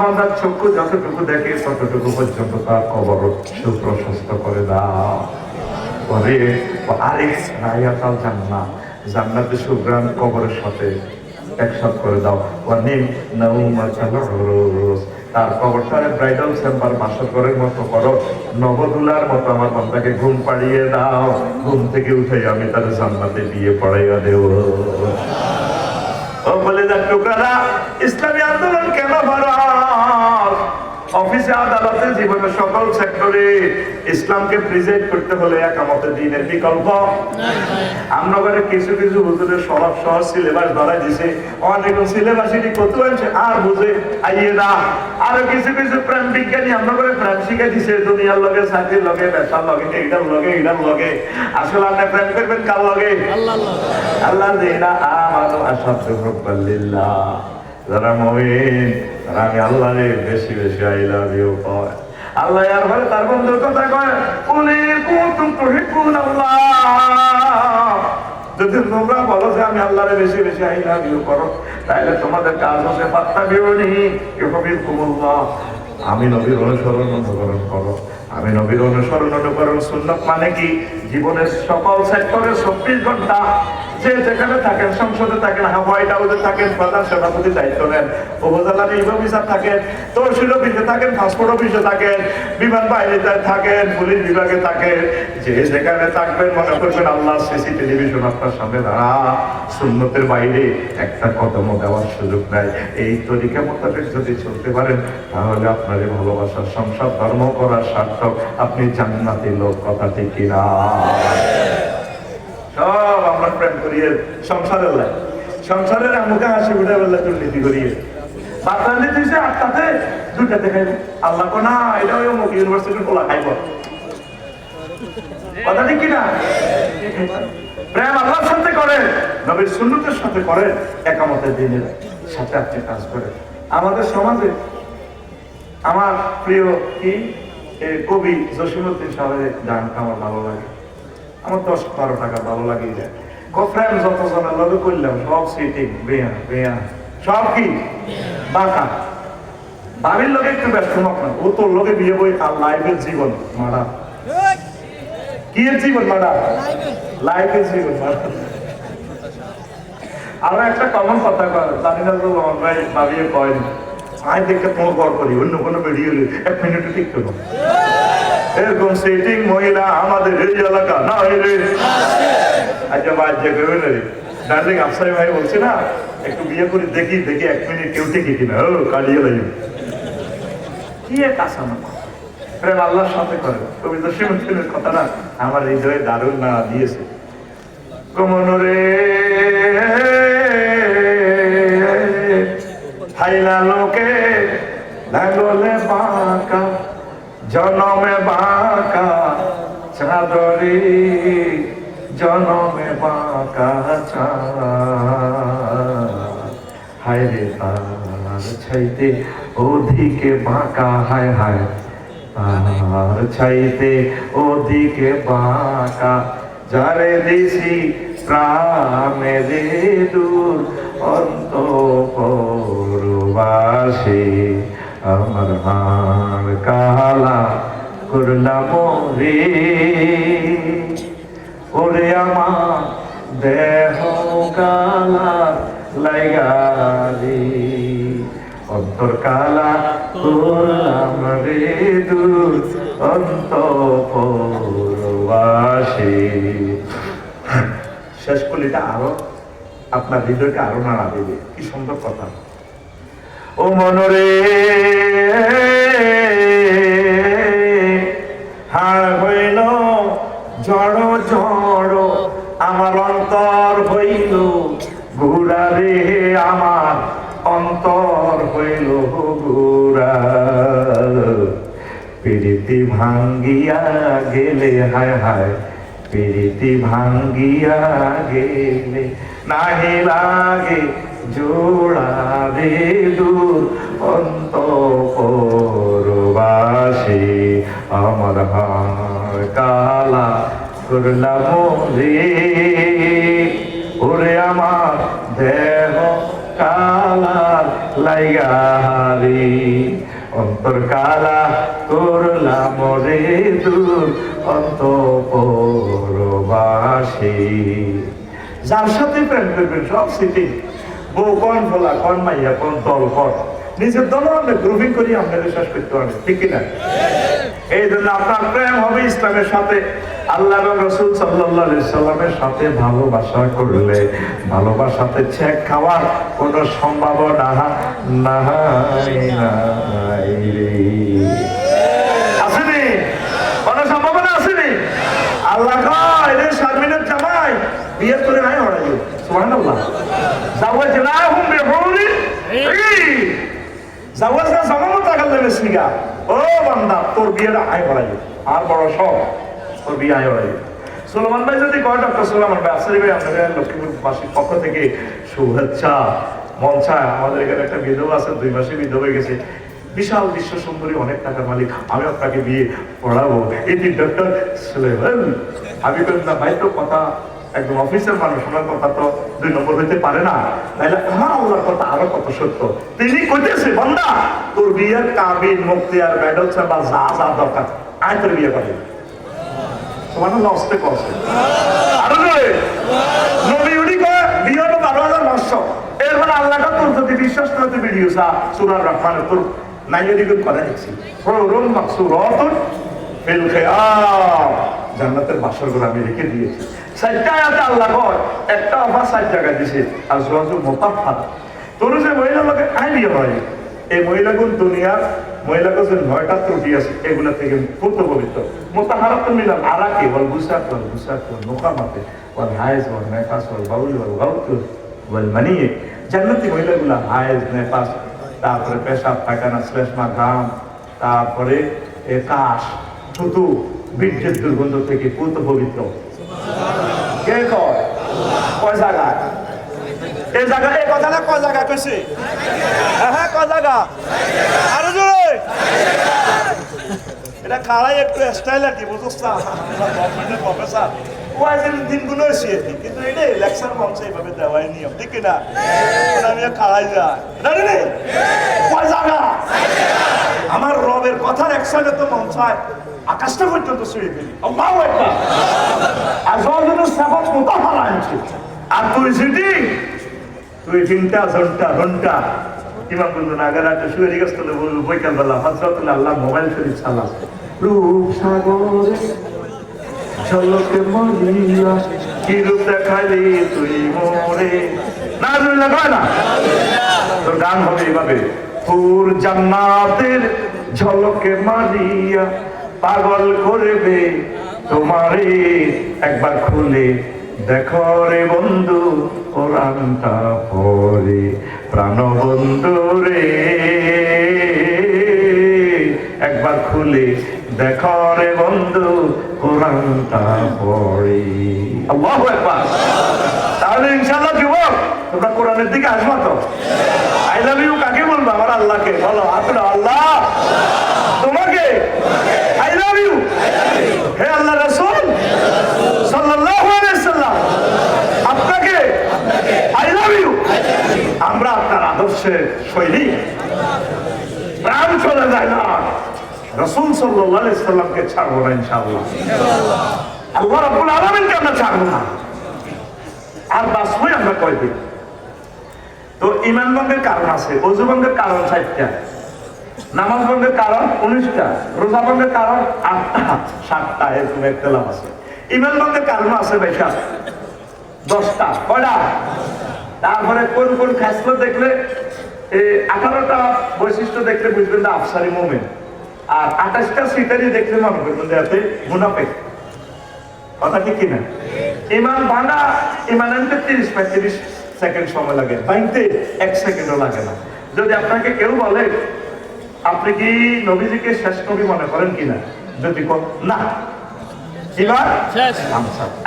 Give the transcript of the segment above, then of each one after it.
আমাদের চক্ষু যতটুকু দেখে ততটুকু পর্যন্ত তার কবর সুপ্রশস্ত করে দাও। পরে আরেক রায়াতাল জান্নাত, জান্নাতের সুগ্রাণ কবরের সাথে একসাথ করে দাও। ওয়ানিম নাউমাতাল উরুস, তার কবরটারে ব্রাইডাল চেম্বার বাসঘরের মতো করো, নবদুলার মতো আমার বান্দাকে ঘুম পাড়িয়ে দাও। ঘুম থেকে উঠে আমি তার জান্নাতে বিয়ে পড়াইয়া দেব। ও বলে যাক টুকরা, ইসলামী আন্দোলন কেন ভারত? অফিসে, আদালতে, জীবনের সকল সেক্টরে ইসলামকে প্রেজেন্ট করতে হলে একামতে দ্বীনের বিকল্প আমরা করে কিছু কিছু হুজুরের সহজ সহজ সিলেবাস ধরাই দিছে। অনেক সিলেবাসই কত আছে আর বুঝে আইয়ে না। আরো কিছু কিছু প্রেম বিজ্ঞানী আমরা করে প্রেম শিখে দিছে, দুনিয়ার লগে, চাকরির লগে, ব্যবসার লগে, এইটার লগে, এইটার লগে। আসলে আপনি প্রেম করবেন কার লগে? আল্লাহ দিনা আমানু আশাদ্দু হুব্বান লিল্লাহ, যারা মুমিন তারা আমি আল্লাহরে বেশি বেশি আই লাভ ইউ কয়। আল্লাহ আর বলে তার বন্ধুর কথা কয়, কুলি কুনতুম তুহিব্বুনাল্লাহ, যদি তোমরা বলো যে আমি আল্লাহরে বেশি বেশি আই লাভ ইউ করো, তাহলে তোমাদের কাজ হচ্ছে ফাত্তাবিউনি ইউহিব্বুকুমুল্লাহ, আমি নবীর অনুসরণ অনুকরণ করো। আমি নবীর অনুসরণ অনুকরণ সুন্নাত মানে কি? জীবনের সকল সেক্টরে 24 ঘন্টা যে যেখানে থাকেন, সংসদে থাকেন, হোয়াইট হাউসে থাকেন, প্রধান সেনাপতি দায়িত্ব নেন, উপজেলা নির্বাহী অফিসার থাকেন, তহসিল অফিসে থাকেন, পাসপোর্ট অফিসে থাকেন, বিমান বাহিনীতে থাকেন, পুলিশ বিভাগে থাকেন, যে যেখানে থাকবেন মনে করবেন আল্লাহ সিসি টেলিভিশন আপনার সামনে দাঁড়া। সুন্নতের বাইরে একটা কদমও দেওয়ার সুযোগ নাই। এই তরিকা মোতাবেক যদি চলতে পারেন তাহলে আপনার এই ভালোবাসার সংসার ধর্ম করার সার্থক, আপনি জান্নাতি লোক। কথা ঠিক কিনা? সব আমরা প্রেম করিয়ে সংসারের লাই, সংসারের আমাকে হাসি উঠে বললে দুর্নীতি করিয়ে বাতালি দিয়েছে, আটটাতে দুটাতে খাইব। আল্লাহ কো না, এটা ওই অমুক ইউনিভার্সিটির খোলা খাইব। কথা ঠিক কিনা? প্রেম আল্লাহর সাথে করেন, নবীর সুন্নতের সাথে করেন, একামতের দিনের সাথে আপনি কাজ করেন। আমাদের সমাজে আমার প্রিয় কি কবি জসিমউদ্দিন সাহেবের গানটা আমার ভালো লাগে। আমার 10-12 টাকা ভালো লাগে যায়। প্রেম যত জনের লগে করলাম সব সিটিং বেয়া বেয়া, সব কি বাঁকা। বাড়ির লোকে একটু ব্যস্ত হোক না, ও তোর লোকে বিয়ে বই আর লাইফের জীবন মারা। কি এর জীবন মারা? লাইফের জীবন মারা। আরো একটা কমন কথা কয়, জানি না তো আমার ভাই ভাবিয়ে কয় আয় দেখে তোমার গড় করি, অন্য কোনো বেরিয়ে এলে 1 মিনিটে ঠিক করবো। এরকম সেটিং মহিলা আমাদের এই এলাকা না হইলে আচ্ছা বাদ যে কেউ নেই। ডার্লিং আফসারি ভাই বলছে না, একটু বিয়ে করে দেখি 1 মিনিট কেউ টিকে কিনা, ও কালিয়ে লাগে কি এক আশা না। প্রেম আল্লাহর সাথে করে। কবি জসিমউদ্দিনের কথাটা আমার হৃদয়ে দারুণ না দিয়েছে। কমনরে হাইলা লোকে লাগলে বাঁকা, জনমে বাঁকা চাদরি, জনমে বাঁকা হায় রে তার ছাইতে ওদিকে বাঁকা, হায় হায় তার ছাইতে ওদিকে বাঁকা, যারে দিছি প্রাণে রে দূর অন্তঃপুরবাসী, আমার হাড় কালা করলাম রে, ওরে আমার দেহ কালা লাইগারি, অন্তর কালা করলাম রে দূর অন্তঃপুরবাসী। শেষ কলিটা আরো আপনার হৃদয়কে আরো নাড়া দেবে। কি সুন্দর কথা। ও মনরে হাড় হইল জড় জড়, আমার অন্তর হইল গুড়া রে, আমার অন্তর হইল গুড়া, প্রীতি ভাঙ্গিয়া গেলে, হায় হায় প্রীতি ভাঙ্গিয়া গেলে নাহি লাগে জোড়া রে দূর অন্তঃপুরবাসী, আমার হাড় কালা করলাম রে, ওরে আমার দেহ কালা লাইগারি। অন্তর কালা করলাম রে দূর অন্তঃপুরবাসী। যার সাথে প্রেম করবেন সব স্মৃতি, বউ কোন ফলা কোন মাইয়া কোন দল কর, নিজের দল আমরা গ্রুপিং করি আমরা বিশ্বাস করতে পারি, ঠিক কিনা? এই জন্য আপনার প্রেম হবে ইসলামের সাথে, আল্লাহ রাসূল সাল্লাল্লাহু আলাইহি সাল্লামের সাথে ভালোবাসা করলে ভালোবাসাতে ছেক খাওয়ার কোনো সম্ভাবনা নাই রে। আসেনি? কোনো সম্ভাবনা আসেনি? আল্লাহ কয় রে শারমিনের জামাই বিয়ে করে নাই হড়াই, সুবহানাল্লাহ। জাওয়াজনাহুম বিহুরিন ঈন, জাওয়াজনা জামানো টাকার লেগে সিগা। ও বান্দা তোর বিয়েটা আয় হড়াই, আর বড় সব তোর বিয়ে আয় হড়াই। সুলেমান ভাই যদি কয়, ডক্টর সুলেমান ভাই আফসারি ভাই আপনাদের লক্ষ্মীপুরবাসীর পক্ষ থেকে শুভেচ্ছা। মন চায় আমাদের এখানে একটা বিধবা আছে, 2 মাসে বিধবা হয়ে গেছে, বিশাল বিশ্ব সুন্দরী, অনেক টাকার মালিক, আমি আপনাকে বিয়ে পড়াবো, এটি ডক্টর সুলেমান। আমি বললাম না ভাই, তো কথা একদম অফিসের মানুষ, ওনার কথা তো 2 নম্বর হইতে পারে না, তাইলে আমার আল্লাহর কথা আরো কত সত্য। তিনি কইতেছে বান্দা তোর বিয়ের কাবিন মুক্তিয়ার মেডেল বা যা যা দরকার আয় তোর বিয়ে করে। সুবহানাল্লাহ, অস্তে কসে আরো জোরে নবী উনি কয় বিয়ে হলো 12,500। এরপর আল্লাহটা তোর যদি বিশ্বাস করতে ভিডিও সা সূরা রহমানের তোর নাইয়েরিগুন করে দেখছি হুরুম মাকসুরাতুন ফিল খিয়াম, জান্নাতের বাসরঘর আমি রেখে দিয়েছি। 4টা আয়াতে আল্লাহ কয়, একটা অফার 4 জায়গায় দিছে, আজওয়াজুল মুতাহহারা। তোর যে মহিলা লোকে আই বিয়ে হয়, এই মহিলাগুন দুনিয়ার মহিলাকে যে 9টা ত্রুটি আছে এগুলা থেকে পূর্ণ পবিত্র। মুতাহহারাতুন মিনাল আরাকি ওয়াল বুসাত ওয়াল নুকামাতি ওয়াল হাইজ ওয়াল নেফাস ওয়াল বাউল ওয়াল গাউত ওয়াল মানি। জান্নাতি মহিলাগুলা হাইজ, নেফাস, তারপরে পেশাব, পায়খানা, শ্লেষ্মা, ঘাম, তারপরে কাশ, থুতু, বীর্যের দুর্গন্ধ থেকে পূর্ণ পবিত্র। কে কয়? কয় জায়গা? এই জায়গা, এই কথাটা কয় জায়গা কইছে? হ্যাঁ, কয় জায়গা? আরো জোরে। এটা খাড়াই একটু স্টাইল আর কি, বুঝছ না? গভর্নমেন্টের প্রফেসর ওয়াজের দিনগুলো এসে, কিন্তু এটা ইলেকশন মঞ্চে এইভাবে দেওয়াই নিয়ম, ঠিক না? আমি খাড়াই যাই জানি কয় জায়গা? আমার রবের কথার একসাথে তো মন চায় আকাশটা পর্যন্ত ছুঁয়ে ফেলি। আল্লাহু আকবার। আজওয়াজুল সাফাত মুতাহহারা আনছে, আর তুই সিটি তুই 3টা ঘন্টা ইমাম বললো না, আগে রাতে শুয়ে রিগাস্তলে বলবো বৈকালবেলা হযরতুল আল্লাহ মোবাইল শরীফ চালাস, রূপ সাগরে ঝলকে মরিয়া কি রূপ দেখালি তুই মোরে। না কয় না, তোর গান হবে এইভাবে, ফুর জান্নাতের ঝলকে মারিয়া পাগল করবে তোমারে, একবার খুলে দেখো রে বন্ধু কোরআনটা পড়ে, প্রাণ বন্ধু রে একবার খুলে দেখো রে বন্ধু কোরআনটা পড়ে। আল্লাহু আকবার। তাহলে ইনশাআল্লাহ যুবক তোমরা কোরআনের দিকে আসবা তো? আই লাভ ইউ কাকে বলবো? আমার আল্লাহকে বলো। আপনার আল্লাহ তোমাকে আই লাভ ইউ। হে আল্লাহ রাসূল সাল্লাল্লাহু আলাইহি সাল্লাম আপনাকে আই লাভ ইউ। আমরা আপনার আদর্শের সৈনিক, প্রাণ চলে যায় না, রাসূল সাল্লাল্লাহু আলাইহি সাল্লামকে ছাড়বো না ইনশাআল্লাহ। আল্লাহ রাব্বুল আলামিনকে আমরা ছাড়বো না, আর বাঁচবই আমরা কয়দিন। তো ঈমান ভঙ্গের কারণ আছে, ওযু ভঙ্গের কারণ 4টা, নামাজ ভঙ্গের কারণ 19টা, রোজা ভঙ্গের কারণ 8টা 7টা, এরকম একতলাপ আছে। ঈমান ভঙ্গের কারণ আছে বেশা 10টা, কয়টা? তারপরে কোন কোন খাসলত দেখলে 18টা বৈশিষ্ট্য দেখলে বুঝবেন না আফসারি মুমিন, আর 28টা সিটারি দেখলে মনে করবেন যে এতে মুনাফিক। কথা ঠিক কিনা? ঈমান ভাঙা, ঈমান আনতে 30-35 সেকেন্ড সময় লাগে, ভাঙতে 1 সেকেন্ডও লাগে না। যদি আপনাকে কেউ বলে আপনি কি নবীজিকে শেষ নবী মনে করেন কিনা, যদি না ঈমান শেষ,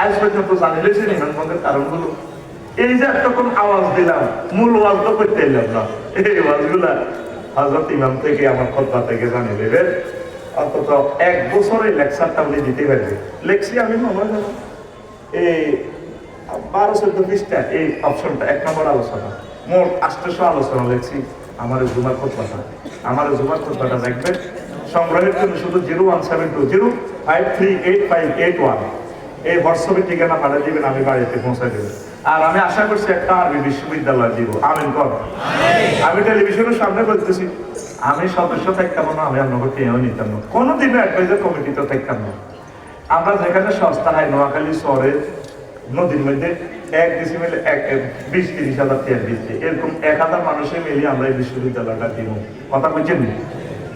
আজ পর্যন্ত জানিলেছেন ঈমান ভঙ্গের কারণগুলো। এই যে এতক্ষণ আওয়াজ দিলাম, মূল ওয়াজ তো করতে এলাম না, এই ওয়াজগুলা হযরত ইমাম থেকে আমার খুতবা থেকে জানিয়ে দেবেন। অন্তত 1 বছরে লেকচারটা উনি দিতে পারবে। লেখছি আমি মনে হয় এই 12-14 পৃষ্ঠা, এই অপশনটা 1 নম্বর আলোচনা, মোট 800 আলোচনা লেখছি আমার জুমার খুতবাটা দেখবেন সংগ্রহের জন্য শুধু 01720538581 এই হোয়াটসঅ্যাপের ঠিকানা পাঠিয়ে দিবেন, আমি বাড়িতে পৌঁছায় দেবেন। আর আমি আশা করছি একটা আরবি বিশ্ববিদ্যালয় দিব, আমিন কর। আমি টেলিভিশনের সামনে বলতেছি, আমি সদস্য থাকতাম না, আমি আপনাকে কেউ নিতাম না, কোনোদিনও অ্যাডভাইজার কমিটিতে থাকতাম না। আমরা যেখানে সস্তা হয় নোয়াখালী শহরের নদীর মধ্যে 1 ডিসিমেল 20-30 হাজার টাকা দিচ্ছে, এরকম 1000 মানুষের মিলিয়ে আমরা এই বিশ্ববিদ্যালয়টা দিব। কথা বলছেন না?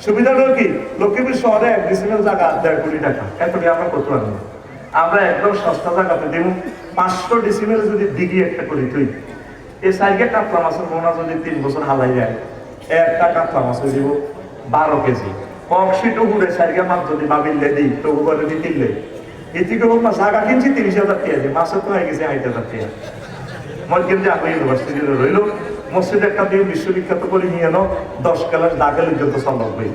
সুবিধাটা কি, লক্ষ্মীপুর শহরে 1 ডিসিমেল জায়গা 1.5 কোটি টাকা, এতটি আমরা করতে পারবো না। আমরা একদম সস্তা জায়গাতে দিব। 500 ডিসিমেল যদি দিঘি একটা করি তুই, এই সাইকে কাতলা মাছের মোনা যদি 3 বছর হালাই যায়, একটা কাতলা মাছের দিব 12 কেজি। কক্সিটো ঘুরে সাইকে মাছ যদি বাবিলে দিই, তবু করে দিই কিনলে এদিকে হোক না, জায়গা কিনছি 30,000 টাকা দিয়ে, মাছের তো হয়ে গেছে 60,000 টাকা। মসজিদ যে আগে ইউনিভার্সিটিতে রইল, মসজিদ একটা দিয়ে বিশ্ববিখ্যাত করে নিয়ে এলো, 10 ক্লাস দাগের যত সম্ভব হই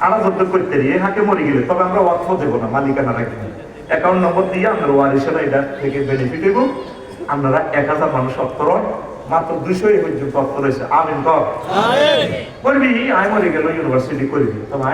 আনা যত করতে দিয়ে হাকে মরে গেলে, তবে আমরা ওয়াকফ দেবো না, মালিকানা রাখি না, অ্যাকাউন্ট নম্বর দিয়ে আমরা ওয়ারিশেরা এটা থেকে বেনিফিট দেবো। আপনারা 1000 মানুষ অর্থর মাত্র 200 পর্যন্ত অর্থ রয়েছে, আমিন কর। করবি আয় মরে গেল ইউনিভার্সিটি করবি, তবে